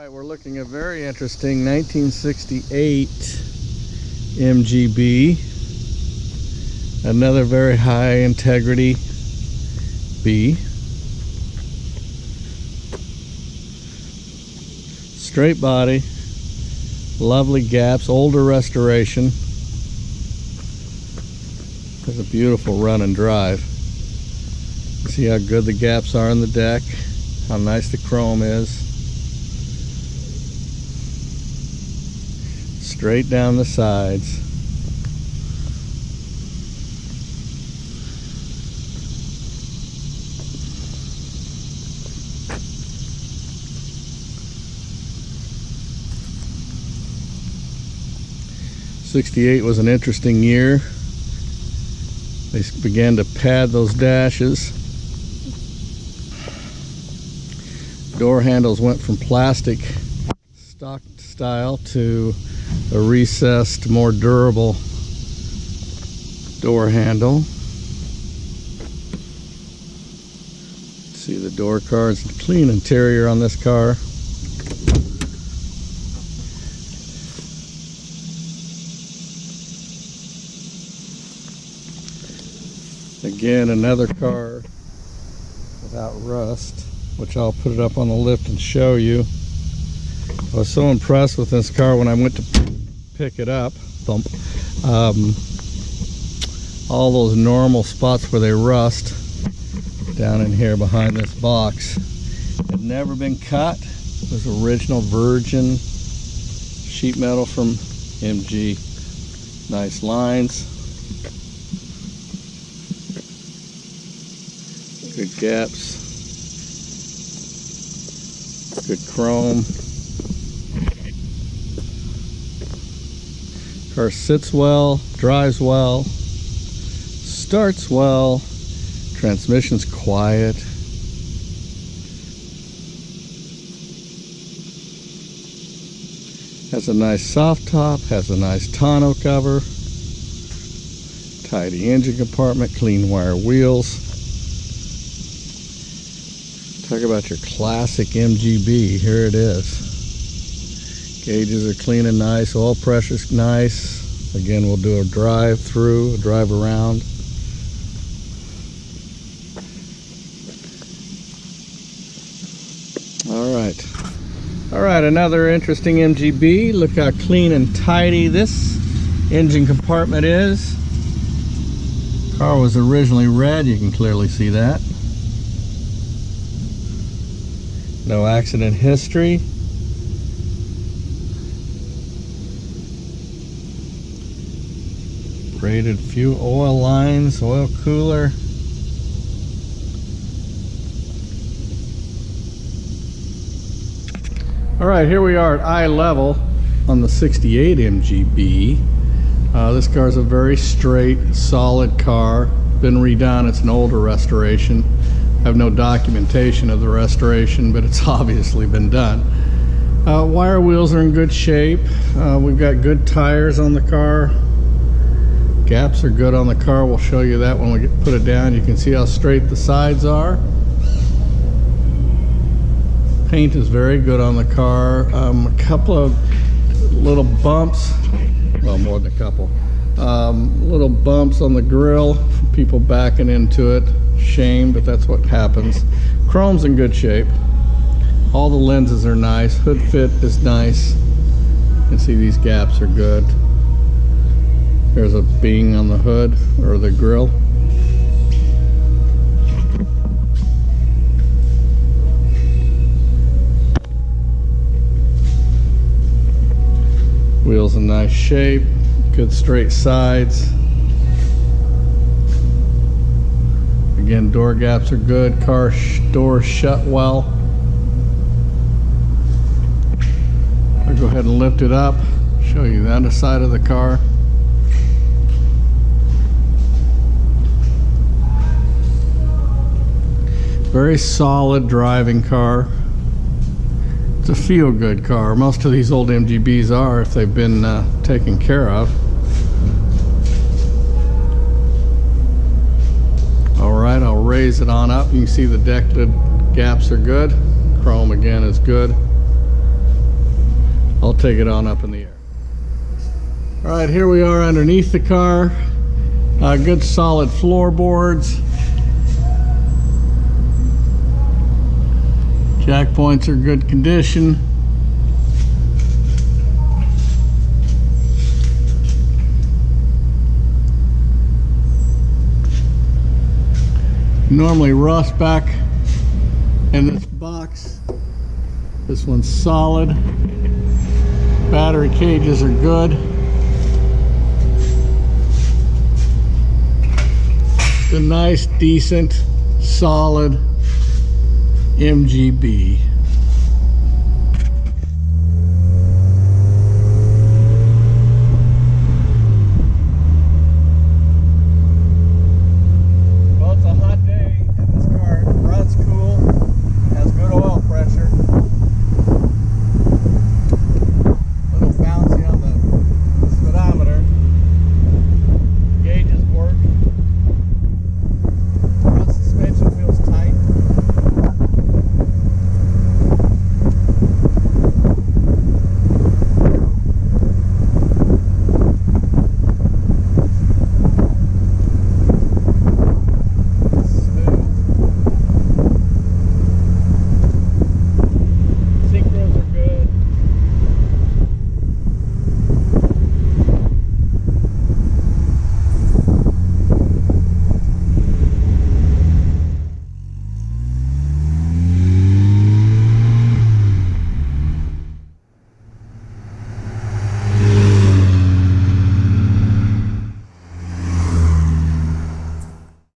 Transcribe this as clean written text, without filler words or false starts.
Alright, we're looking at a very interesting 1968 MGB. Another very high integrity B. Straight body, lovely gaps, older restoration. There's a beautiful run and drive. See how good the gaps are in the deck, how nice the chrome is. Straight down the sides. '68 was an interesting year. They began to pad those dashes. Door handles went from plastic stock style to a recessed, more durable door handle. See the door cards, clean interior on this car. Again, another car without rust, which I'll put it up on the lift and show you. I was so impressed with this car when I went to pick it up. All those normal spots where they rust down in here behind this box had never been cut. It was original virgin sheet metal from MG. Nice lines. Good gaps. Good chrome. Car sits well, drives well, starts well, transmission's quiet. Has a nice soft top, has a nice tonneau cover, tidy engine compartment, clean wire wheels. Talk about your classic MGB, here it is. Gauges are clean and nice, oil pressure's nice. Again, we'll do a drive through, a drive around. Alright, another interesting MGB. Look how clean and tidy this engine compartment is. Car was originally red, you can clearly see that. No accident history. Braided few oil lines, oil cooler. Alright, here we are at eye level on the '68 MGB. This car is a very straight, solid car. Been redone, it's an older restoration. I have no documentation of the restoration, but it's obviously been done. Wire wheels are in good shape. We've got good tires on the car. Gaps are good on the car. We'll show you that when we put it down. You can see how straight the sides are. Paint is very good on the car. A couple of little bumps, well, more than a couple. Little bumps on the grill, people backing into it. Shame, but that's what happens. Chrome's in good shape. All the lenses are nice. Hood fit is nice. You can see these gaps are good. There's a bing on the hood or the grill. Wheels in nice shape. Good straight sides. Again, door gaps are good. Car doors shut well. I'll go ahead and lift it up. Show you the underside of the car. Very solid driving car. It's a feel-good car. Most of these old MGBs are, if they've been taken care of. Alright, I'll raise it on up. You can see the deck lid gaps are good. Chrome again is good. I'll take it on up in the air. All right, here we are underneath the car. Good solid floorboards. Jack points are good condition. Normally rust back in this box. This one's solid. Battery cages are good. It's a nice, decent, solid MGB.